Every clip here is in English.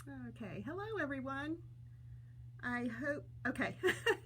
Okay, hello everyone. I hope, okay,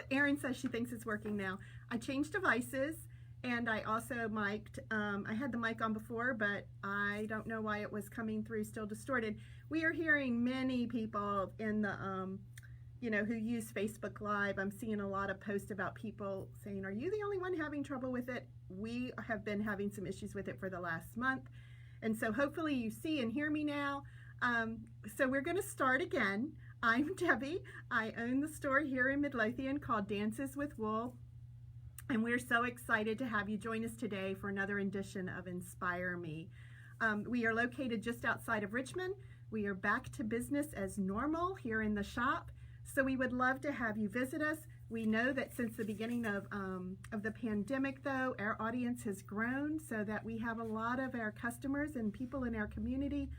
Erin says she thinks it's working now. I changed devices and I also mic'd. I had the mic on before, but I don't know why it was coming through still distorted. We are hearing many people in the, who use Facebook Live. I'm seeing a lot of posts about people saying, are you the only one having trouble with it? We have been having some issues with it for the last month. And so hopefully you see and hear me now. So we're going to start again. I'm Debbie. I own the store here in Midlothian called Dances with Wool. And we're so excited to have you join us today for another edition of Inspire Me. We are located just outside of Richmond. We are back to business as normal here in the shop. So we would love to have you visit us. We know that since the beginning of the pandemic, though, our audience has grown so that we have a lot of our customers and people in our community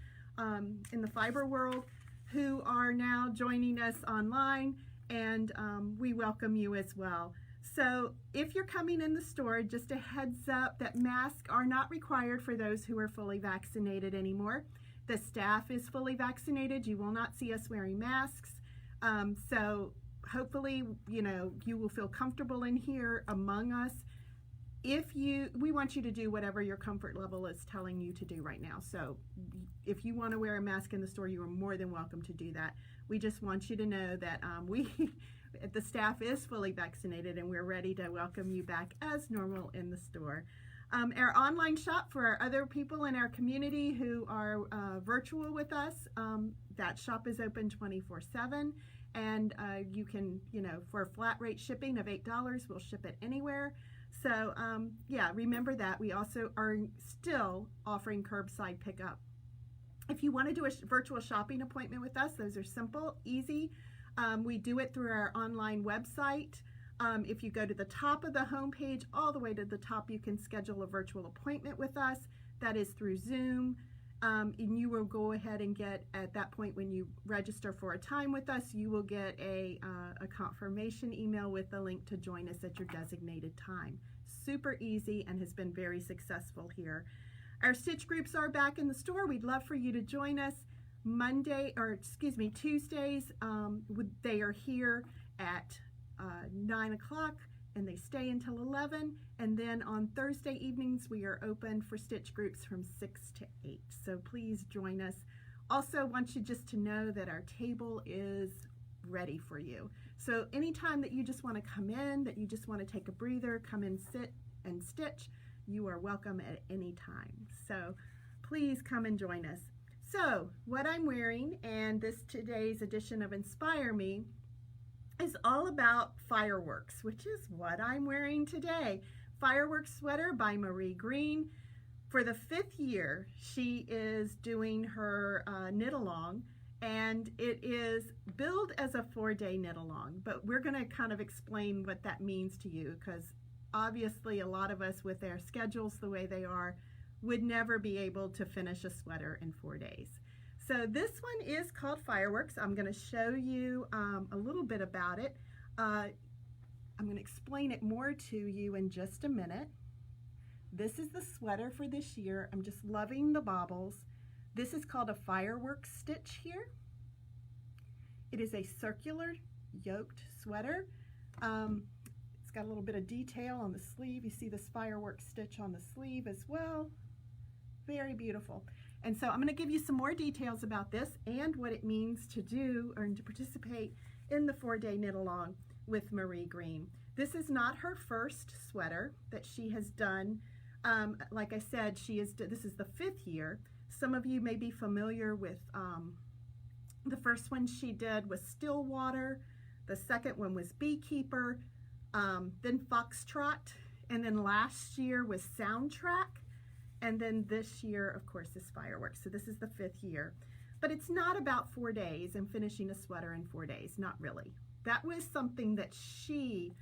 in the fiber world who are now joining us online, and we welcome you as well. So if you're coming in the store, just a heads up that masks are not required for those who are fully vaccinated anymore. The staff is fully vaccinated. You will not see us wearing masks. So hopefully, you will feel comfortable in here among us. We want you to do whatever your comfort level is telling you to do right now. So if you want to wear a mask in the store, you are more than welcome to do that. We just want you to know that the staff is fully vaccinated and we're ready to welcome you back as normal in the store. Our online shop for our other people in our community who are virtual with us, that shop is open 24/7, and you can, for a flat rate shipping of $8, we'll ship it anywhere. So yeah, remember that. We also are still offering curbside pickup. If you want to do a virtual shopping appointment with us, those are simple, easy. We do it through our online website. If you go to the top of the homepage, all the way to the top, you can schedule a virtual appointment with us. That is through Zoom. And you will go ahead and get, at that point when you register for a time with us, you will get a confirmation email with the link to join us at your designated time. Super easy and has been very successful here. Our stitch groups are back in the store. We'd love for you to join us. Tuesdays, they are here at 9 o'clock and they stay until 11, and then on Thursday evenings we are open for stitch groups from 6 to 8, so please join us. Also want you just to know that our table is ready for you, so anytime that you just want to come in, that you just want to take a breather, come and sit and stitch, you are welcome at any time, so please come and join us. So what I'm wearing, and today's edition of Inspire Me, is all about fireworks, which is what I'm wearing today. Fireworks sweater by Marie Green. For the 5th year, she is doing her knit along, and it is billed as a 4-day knit along, but we're going to kind of explain what that means to you, because obviously a lot of us with their schedules the way they are would never be able to finish a sweater in 4 days. So this one is called Fireworks. I'm going to show you a little bit about it. I'm going to explain it more to you in just a minute. This is the sweater for this year. I'm just loving the baubles. This is called a Fireworks stitch here. It is a circular yoked sweater. It's got a little bit of detail on the sleeve. You see this fireworks stitch on the sleeve as well. Very beautiful. And so I'm going to give you some more details about this and what it means to do or to participate in the 4-day knit along with Marie Green. This is not her first sweater that she has done. Like I said, this is the 5th year. Some of you may be familiar with the first one she did was Stillwater. The second one was Beekeeper, then Foxtrot, and then last year was Soundtrack. And then this year, of course, is Fireworks. So this is the 5th year. But it's not about 4 days and finishing a sweater in 4 days, not really. That was something that she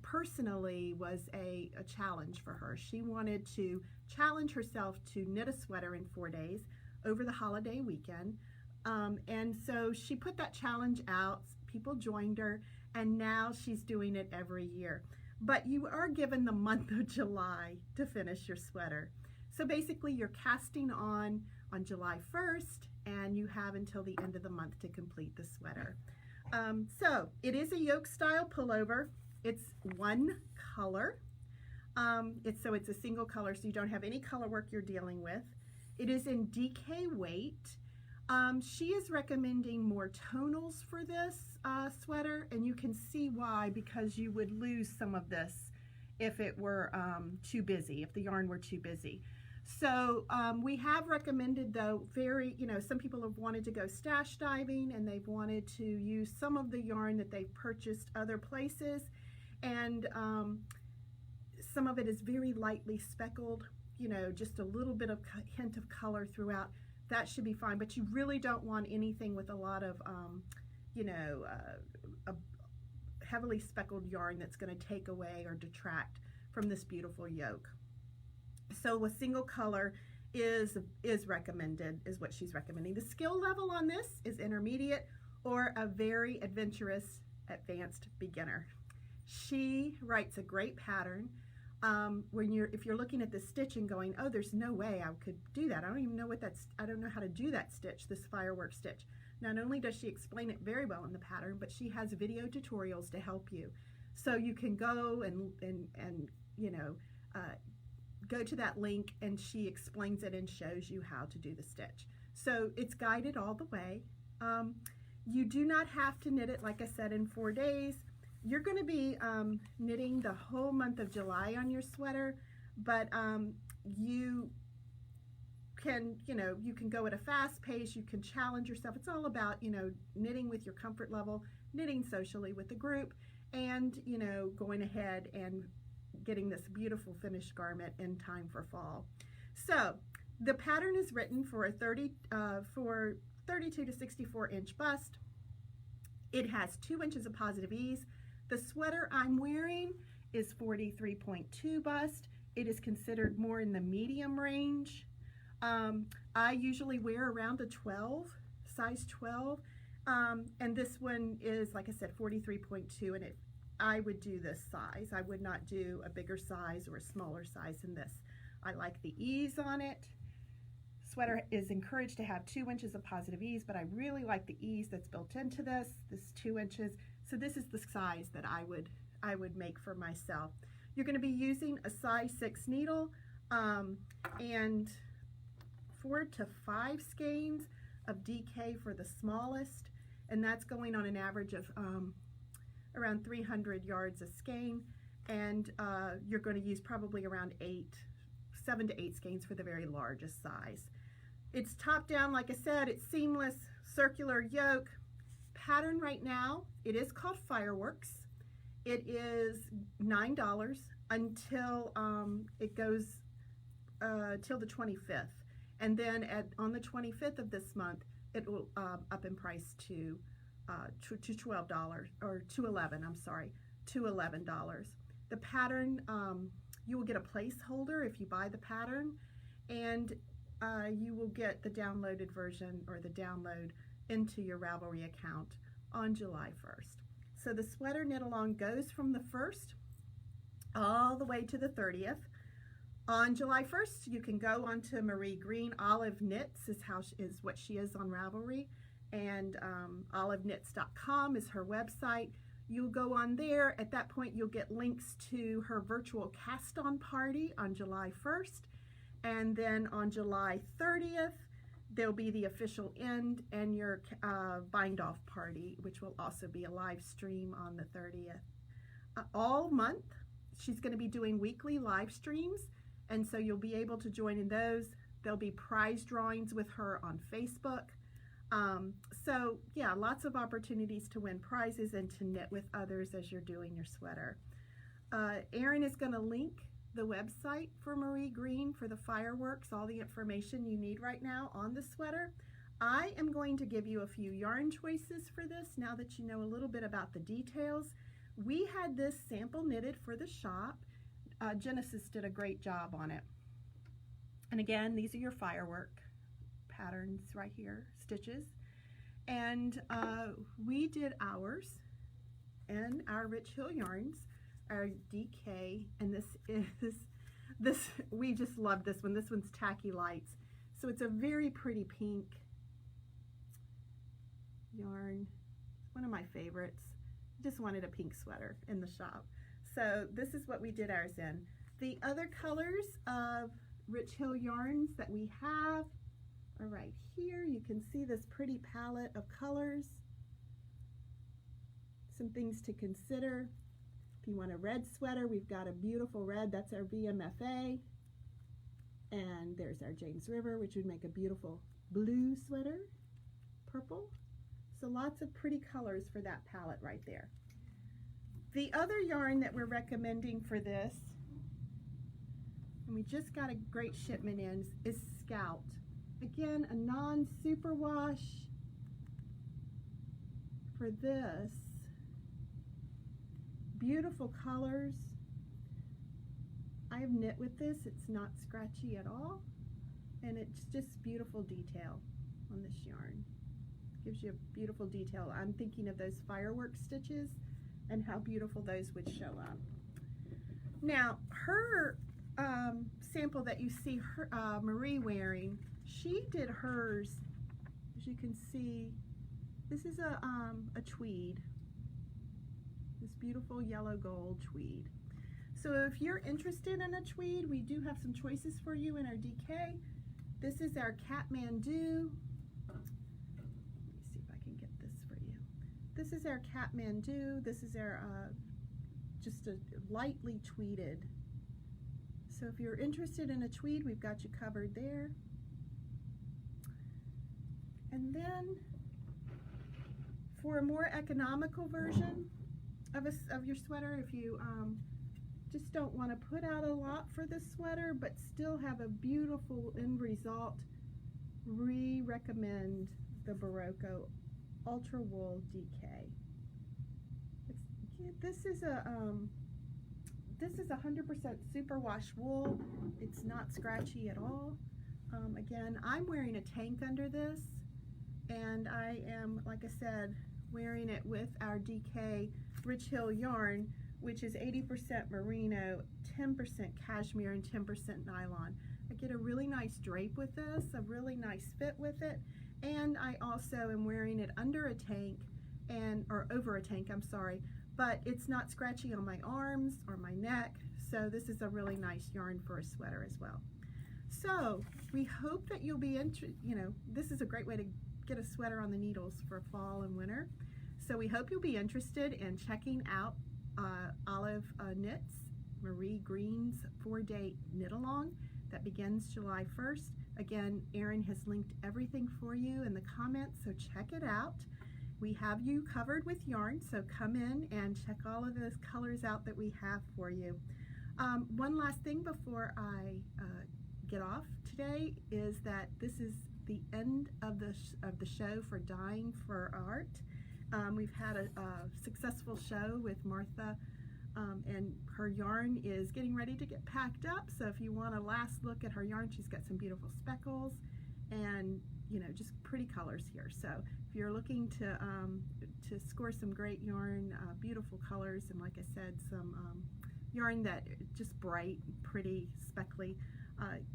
personally was a challenge for her. She wanted to challenge herself to knit a sweater in 4 days over the holiday weekend. And so she put that challenge out, people joined her, and now she's doing it every year. But you are given the month of July to finish your sweater. So basically you're casting on on July 1st, and you have until the end of the month to complete the sweater. So it is a yoke style pullover. It's one color. It's a single color, so you don't have any color work you're dealing with. It is in DK weight. She is recommending more tonals for this sweater, and you can see why, because you would lose some of this if it were too busy, if the yarn were too busy. So we have recommended, though, some people have wanted to go stash diving, and they've wanted to use some of the yarn that they've purchased other places, and some of it is very lightly speckled, just a little bit of hint of color throughout. That should be fine, but you really don't want anything with a lot of, a heavily speckled yarn that's going to take away or detract from this beautiful yoke. So a single color is recommended, is what she's recommending. The skill level on this is intermediate or a very adventurous advanced beginner. She writes a great pattern. If you're looking at the stitch and going, oh, there's no way I could do that. I don't even know I don't know how to do that stitch, this firework stitch. Not only does she explain it very well in the pattern, but she has video tutorials to help you. So you can go and go to that link, and she explains it and shows you how to do the stitch. So it's guided all the way. You do not have to knit it, like I said, in 4 days. You're going to be knitting the whole month of July on your sweater, but you can go at a fast pace. You can challenge yourself. It's all about, knitting with your comfort level, knitting socially with the group, and, going ahead and getting this beautiful finished garment in time for fall. So the pattern is written for a 32 to 64 inch bust. It has 2 inches of positive ease. The sweater I'm wearing is 43.2 bust. It is considered more in the medium range. I usually wear around a 12, size 12, and this one is, like I said, 43.2, and I would do this size. I would not do a bigger size or a smaller size than this. I like the ease on it. Sweater is encouraged to have 2 inches of positive ease, but I really like the ease that's built into this 2 inches. So this is the size that I would make for myself. You're going to be using a size 6 needle and 4 to 5 skeins of DK for the smallest, and that's going on an average of around 300 yards a skein, and you're going to use probably around 7 to 8 skeins for the very largest size. It's top down, like I said. It's seamless, circular yoke. Pattern right now, it is called Fireworks. It is $9 until it goes till the 25th, and then on the 25th of this month it will up in price to $12 or to $11. I'm sorry, to $11. The pattern, you will get a placeholder if you buy the pattern, and you will get the downloaded version or the download into your Ravelry account on July 1st. So the sweater knit along goes from the 1st all the way to the 30th. On July 1st, you can go onto Marie Green. Olive Knits is what she is on Ravelry, and olivelyknits.com is her website. You'll go on there. At that point, you'll get links to her virtual cast-on party on July 1st, and then on July 30th, there'll be the official end and your bind-off party, which will also be a live stream on the 30th. All month, she's going to be doing weekly live streams, and so you'll be able to join in those. There'll be prize drawings with her on Facebook. So yeah, lots of opportunities to win prizes and to knit with others as you're doing your sweater. Erin is going to link the website for Marie Green for the fireworks, all the information you need right now on the sweater. I am going to give you a few yarn choices for this now that you know a little bit about the details. We had this sample knitted for the shop. Genesis did a great job on it. And again, these are your firework patterns right here, stitches. And we did ours in our Rich Hill Yarns, our DK, and this we just love this one. This one's Tacky Lights. So it's a very pretty pink yarn. It's one of my favorites. I just wanted a pink sweater in the shop. So this is what we did ours in. The other colors of Rich Hill yarns that we have are right here. You can see this pretty palette of colors. Some things to consider. If you want a red sweater, we've got a beautiful red. That's our VMFA. And there's our James River, which would make a beautiful blue sweater, purple. So lots of pretty colors for that palette right there. The other yarn that we're recommending for this, and we just got a great shipment in, is Scout. Again, a non-superwash for this. Beautiful colors. I have knit with this. It's not scratchy at all, and it's just beautiful detail on this yarn. Gives you a beautiful detail. I'm thinking of those fireworks stitches and how beautiful those would show up. Now, her sample that you see her, Marie wearing, she did hers, as you can see. This is a tweed, this beautiful yellow gold tweed. So if you're interested in a tweed, we do have some choices for you in our DK. This is our Kathmandu. Let me see if I can get this for you. This is our Kathmandu. This is our just a lightly tweeded. So if you're interested in a tweed, we've got you covered there. And then for a more economical version of your sweater, if you just don't want to put out a lot for this sweater but still have a beautiful end result, we recommend the Barocco Ultra Wool DK. This is a 100% superwash wool. It's not scratchy at all. Again, I'm wearing a tank under this, and I am, like I said, wearing it with our DK Rich Hill yarn, which is 80% merino, 10% cashmere, and 10% nylon. I get a really nice drape with this, a really nice fit with it, and I also am wearing it under a tank, or over a tank, I'm sorry, but it's not scratchy on my arms or my neck, so this is a really nice yarn for a sweater as well. So we hope that you'll be interested. This is a great way to get a sweater on the needles for fall and winter. So we hope you'll be interested in checking out Olive Knits, Marie Green's 4-day knit along that begins July 1st. Again, Erin has linked everything for you in the comments, so check it out. We have you covered with yarn, so come in and check all of those colors out that we have for you. One last thing before I get off today is that this is the end of the show for Dying for Art. We've had a successful show with Martha, and her yarn is getting ready to get packed up. So if you want a last look at her yarn, she's got some beautiful speckles and just pretty colors here. So if you're looking to score some great yarn, beautiful colors, and like I said, some yarn that just bright, pretty, speckly,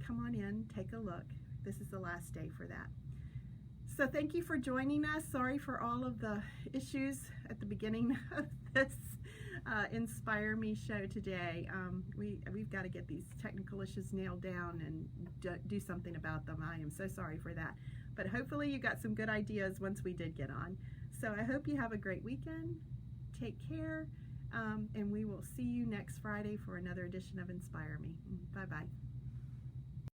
come on in, take a look. This is the last day for that. So thank you for joining us. Sorry for all of the issues at the beginning of this Inspire Me show today. We've got to get these technical issues nailed down and do something about them. I am so sorry for that. But hopefully you got some good ideas once we did get on. So I hope you have a great weekend. Take care, and we will see you next Friday for another edition of Inspire Me. Bye-bye.